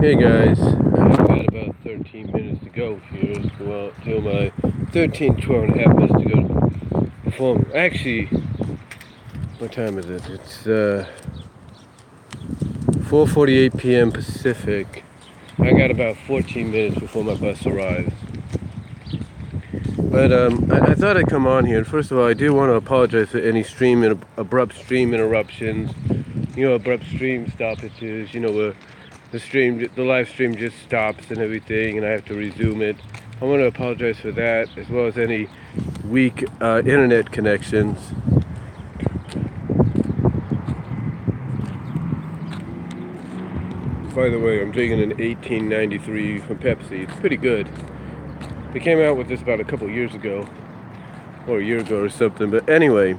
Hey guys, I've got about 13 minutes to go here. Well, till my 12 and a half minutes to go to perform. Actually, what time is it? It's 4:48 p.m. Pacific. I got about 14 minutes before my bus arrives. But I thought I'd come on here. And first of all, I do want to apologize for any abrupt stream interruptions. Abrupt stream stoppages. Where the live stream just stops and everything, and I have to resume it. I want to apologize for that, as well as any weak internet connections. By the way, I'm drinking an 1893 from Pepsi. It's pretty good. They came out with this about a couple years ago, or a year ago or something. But anyway,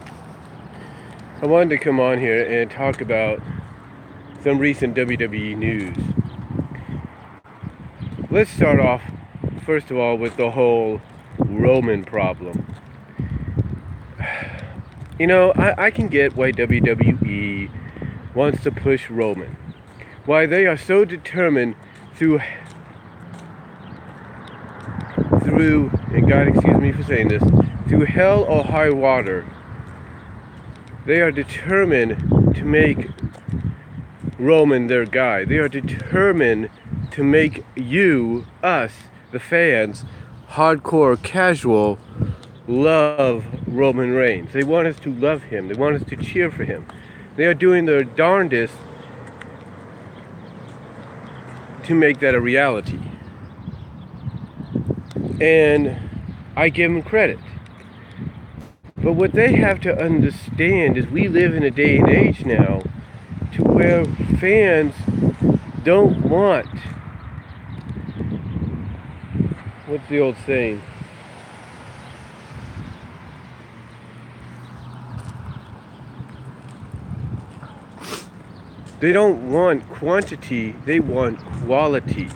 I wanted to come on here and talk about some recent WWE news. Let's start off, first of all, with the whole Roman problem. I can get why WWE wants to push Roman. Why they are so determined through, and God excuse me for saying this, through hell or high water, they are determined to make Roman their guy. They are determined to make you, us, the fans, hardcore, casual, love Roman Reigns. They want us to love him. They want us to cheer for him. They are doing their darndest to make that a reality. And I give them credit. But what they have to understand is we live in a day and age now to where fans don't want, what's the old saying? They don't want quantity, they want quality.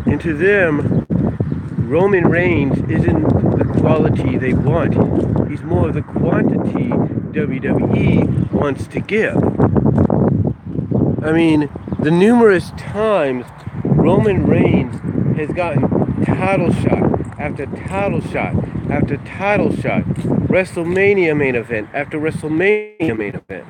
And to them, Roman Reigns isn't the quality they want. He's more of the quantity WWE wants to give. I mean, the numerous times Roman Reigns has gotten title shot after title shot after title shot, WrestleMania main event after WrestleMania main event.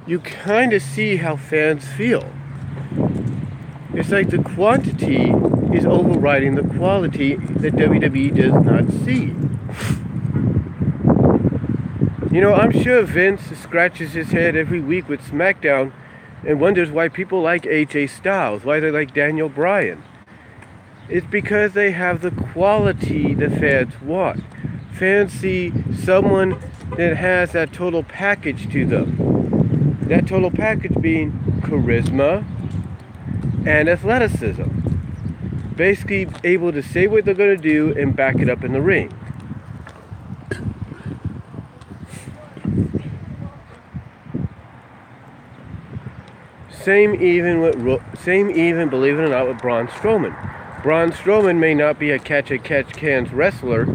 You kind of see how fans feel. It's like the quantity is overriding the quality that WWE does not see. I'm sure Vince scratches his head every week with SmackDown and wonders why people like AJ Styles, why they like Daniel Bryan. It's because they have the quality that fans want. Fans see someone that has that total package to them. That total package being charisma and athleticism. Basically able to say what they're going to do and back it up in the ring. Same even, believe it or not, with Braun Strowman. Braun Strowman may not be a catch-cans wrestler,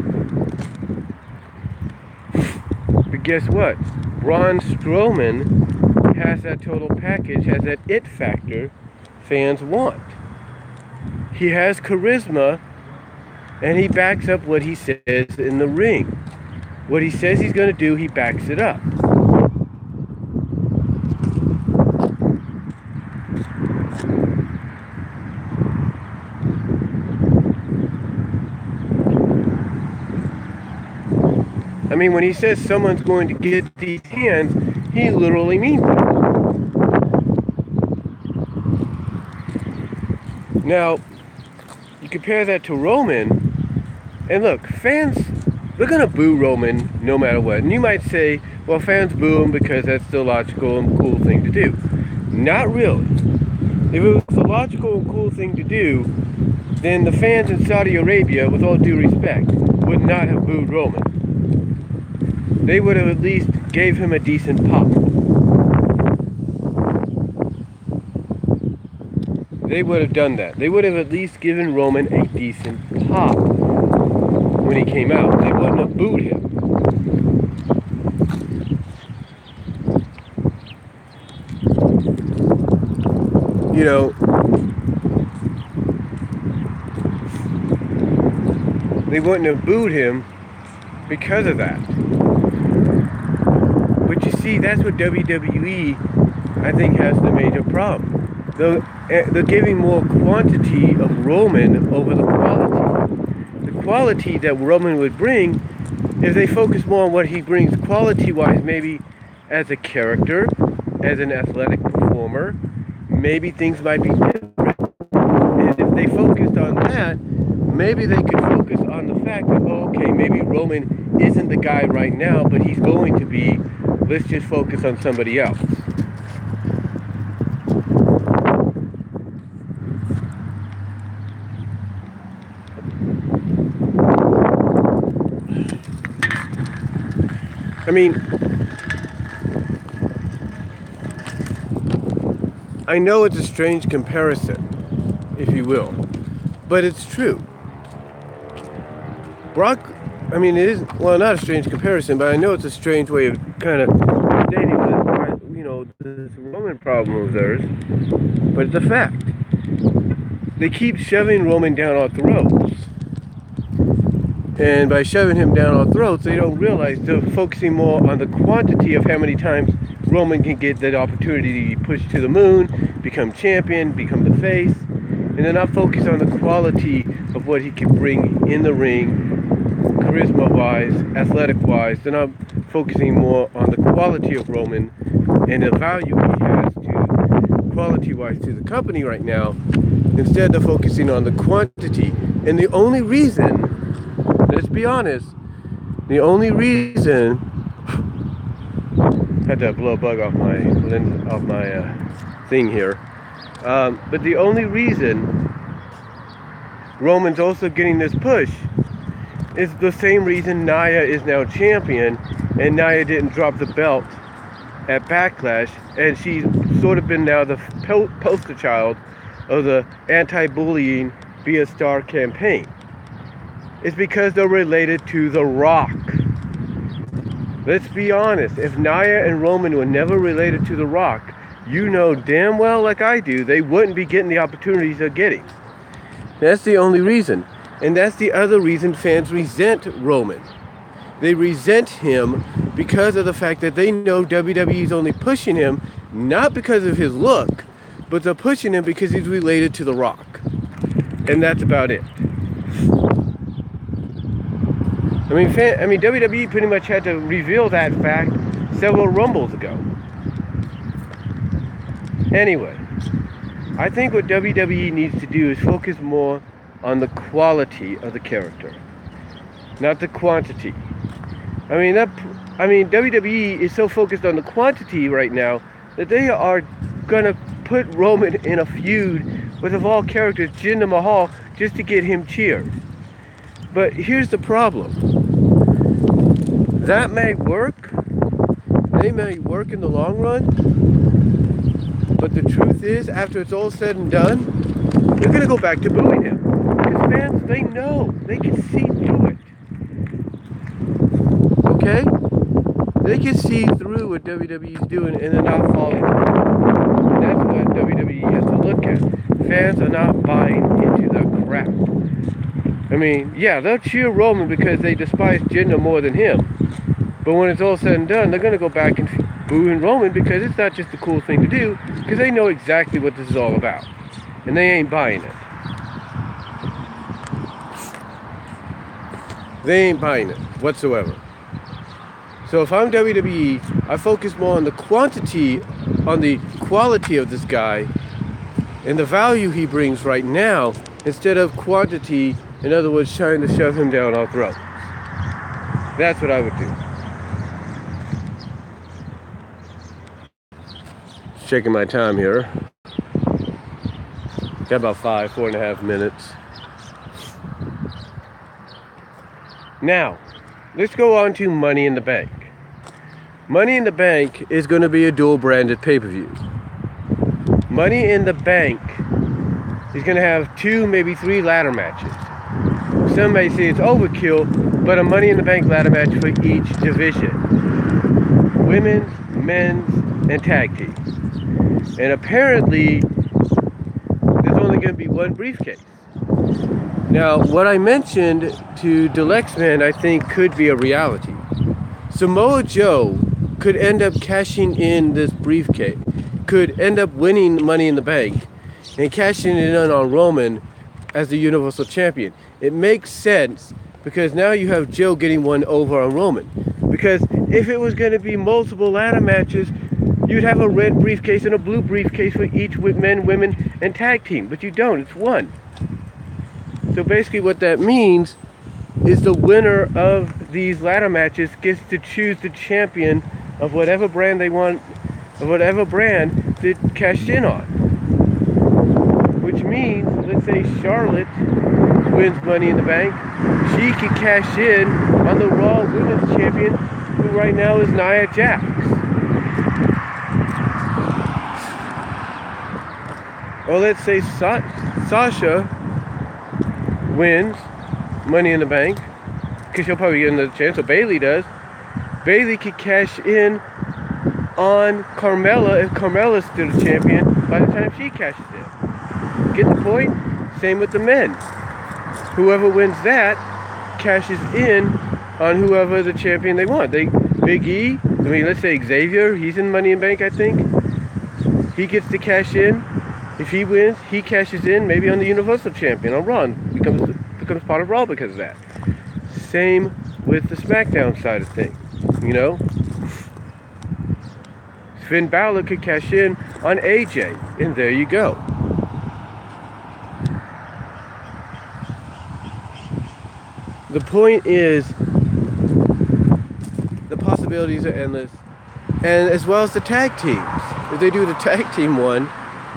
but guess what? Braun Strowman has that total package, has that it factor fans want. He has charisma, and he backs up what he says in the ring. What he says he's going to do, he backs it up. I mean, when he says someone's going to get these hands, he literally means it. Now, you compare that to Roman, and look, fans, they're going to boo Roman no matter what. And you might say, well, fans boo him because that's the logical and cool thing to do. Not really. If it was the logical and cool thing to do, then the fans in Saudi Arabia, with all due respect, would not have booed Roman. They would have at least gave him a decent pop. They would have done that. They would have at least given Roman a decent pop when he came out. They wouldn't have booed him. know, they wouldn't have booed him because of that. But you see, that's what WWE, I think, has the major problem. They're giving more quantity of Roman over the quality. The quality that Roman would bring, if they focus more on what he brings quality-wise, maybe as a character, as an athletic performer, maybe things might be different. And if they focused on that, maybe they could focus on the fact that, oh, okay, maybe Roman isn't the guy right now, but he's going to be. Let's just focus on somebody else. I mean, I know it's a strange comparison, if you will, but it's true. Brock, I mean, it is, well, not a strange comparison, but I know it's a strange way of kind of stating that, you know, this Roman problem of theirs, but it's a fact. They keep shoving Roman down our throats. And by shoving him down our throats, they don't realize they're focusing more on the quantity of how many times Roman can get that opportunity to be pushed to the moon, become champion, become the face. And they're not focused on the quality of what he can bring in the ring, charisma-wise, athletic-wise. They're not focusing more on the quality of Roman and the value he has to, quality-wise, to the company right now. Instead, they're focusing on the quantity. And the only reason, let's be honest, the only reason, had to blow a bug off my thing here, but the only reason Roman's also getting this push is the same reason Nia is now champion, and Nia didn't drop the belt at Backlash, and she's sort of been now the poster child of the anti-bullying Be a Star campaign. It's because they're related to The Rock. Let's be honest, if Nia and Roman were never related to The Rock, you know damn well, like I do, they wouldn't be getting the opportunities they're getting. That's the only reason. And that's the other reason fans resent Roman. They resent him because of the fact that they know WWE's only pushing him, not because of his look, but they're pushing him because he's related to The Rock. And that's about it. I mean, WWE pretty much had to reveal that fact several Rumbles ago. Anyway, I think what WWE needs to do is focus more on the quality of the character, not the quantity. I mean, WWE is so focused on the quantity right now that they are gonna put Roman in a feud with, of all characters, Jinder Mahal, just to get him cheered. But here's the problem. That may work. They may work in the long run. But the truth is, after it's all said and done, they're going to go back to booing him. Because fans, they know. They can see through it. Okay? They can see through what WWE's doing, and they're not falling. And that's what WWE has to look at. Fans are not buying into the crap. I mean, yeah, they'll cheer Roman because they despise Jinder more than him. But when it's all said and done, they're going to go back and boo Roman because it's not just a cool thing to do, because they know exactly what this is all about. And they ain't buying it. They ain't buying it whatsoever. So if I'm WWE, I focus more on the quantity, on the quality of this guy, and the value he brings right now, instead of quantity. In other words, trying to shove him down our throats. That's what I would do. Just checking my time here. Got about 4.5 minutes. Now, let's go on to Money in the Bank. Money in the Bank is going to be a dual-branded pay-per-view. Money in the Bank is going to have 2, maybe 3 ladder matches. Some may say it's overkill, but a Money in the Bank ladder match for each division. Women's, men's, and tag team. And apparently, only going to be one briefcase. Now, what I mentioned to Delexman, I think, could be a reality. Samoa Joe could end up cashing in this briefcase, could end up winning Money in the Bank, and cashing it in on Roman as the Universal Champion. It makes sense because now you have Joe getting one over on Roman. Because if it was going to be multiple ladder matches, you'd have a red briefcase and a blue briefcase for each with men, women, and tag team. But you don't. It's one. So basically what that means is the winner of these ladder matches gets to choose the champion of whatever brand they want, of whatever brand they cash in on. Which means, let's say Charlotte wins Money in the Bank, she could cash in on the Raw Women's Champion, who right now is Nia Jax. Or let's say Sasha wins Money in the Bank, because she'll probably get another chance, so Bayley does. Bayley could cash in on Carmella if Carmella's still the champion by the time she cashes in. Get the point? Same with the men. Whoever wins that cashes in on whoever the champion they want. Big E, let's say Xavier, he's in Money in Bank, I think. He gets to cash in. If he wins, he cashes in maybe on the Universal Champion on Raw, becomes part of Raw because of that. Same with the SmackDown side of things, you know. Finn Balor could cash in on AJ, and there you go. The point is, the possibilities are endless, and as well as the tag teams. If they do the tag team one,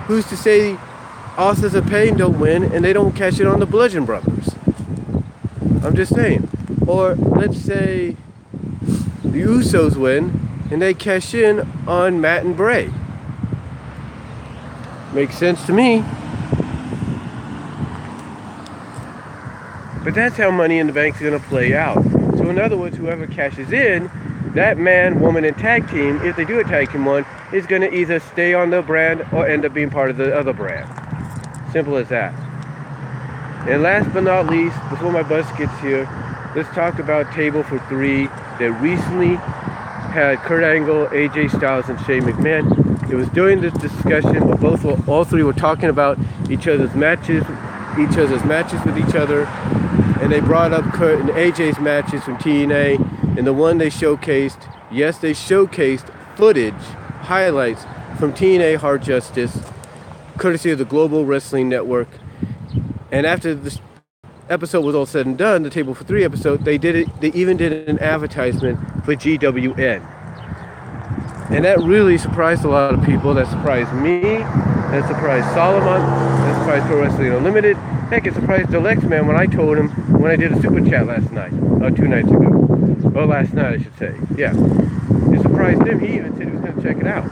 who's to say Authors of Pain don't win and they don't cash in on the Bludgeon Brothers? I'm just saying. Or let's say the Usos win and they cash in on Matt and Bray. Makes sense to me. But that's how Money in the Bank is going to play out. So in other words, whoever cashes in, that man, woman, and tag team, if they do a tag team one, is going to either stay on the brand or end up being part of the other brand. Simple as that. And last but not least, before my bus gets here, let's talk about Table for Three that recently had Kurt Angle, AJ Styles, and Shane McMahon. It was during this discussion where all three were talking about each other's matches with each other, and they brought up Kurt and AJ's matches from TNA, and the one they showcased, yes, they showcased footage, highlights from TNA Hard Justice, courtesy of the Global Wrestling Network. And after this episode was all said and done, the Table for Three episode, they even did an advertisement for GWN. And that really surprised a lot of people. That surprised me. That surprised Solomon. That surprised Pro Wrestling Unlimited. Heck, it surprised Deluxe Man when I told him when I did a super chat last night. 2 nights ago. Or last night, I should say. Yeah. It surprised him. He even said he was going to check it out.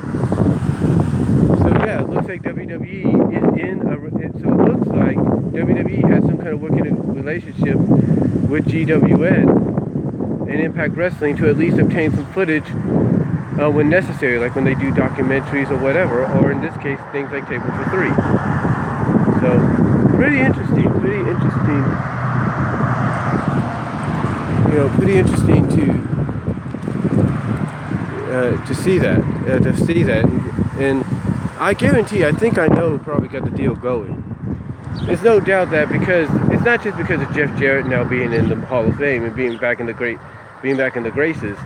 So yeah, it looks like WWE is in a... So it looks like WWE has some kind of working relationship with GWN and Impact Wrestling to at least obtain some footage when necessary, like when they do documentaries or whatever, or in this case, things like Table for Three. So, pretty interesting. Pretty interesting to see that, and I guarantee, I think I know who probably got the deal going. There's no doubt that because it's not just because of Jeff Jarrett now being in the Hall of Fame and being back in the graces,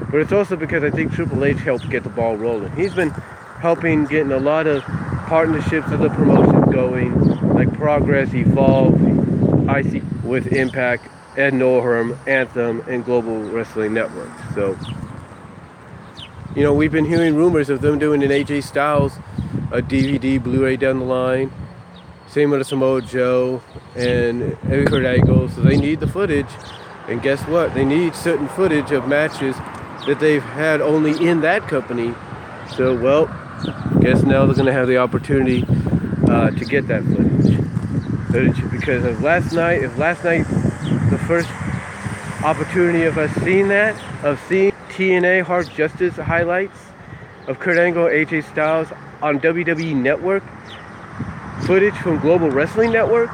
but it's also because I think Triple H helped get the ball rolling. He's been helping getting a lot of partnerships of the promotions going, like Progress, Evolve, IC with Impact, Ed Norham, Anthem, and Global Wrestling Network. So, we've been hearing rumors of them doing an AJ Styles, a DVD, Blu-ray down the line. Same with Samoa Joe and Kurt Angle. So they need the footage. And guess what? They need certain footage of matches that they've had only in that company. So, well, guess now they're going to have the opportunity to get that footage. Because if last night, the first opportunity of us seeing that, of seeing TNA Hard Justice highlights of Kurt Angle, AJ Styles on WWE Network, footage from Global Wrestling Network,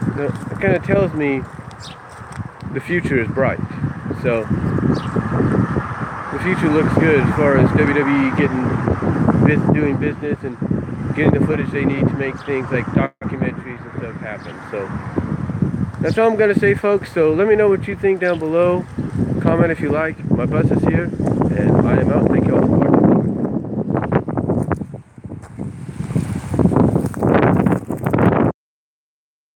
you know, it kind of tells me the future is bright. So the future looks good as far as WWE doing business and getting the footage they need to make things like documentaries and stuff happen. So that's all I'm going to say, folks. So let me know what you think down below. Comment if you like. My bus is here, and I am out. Thank you all.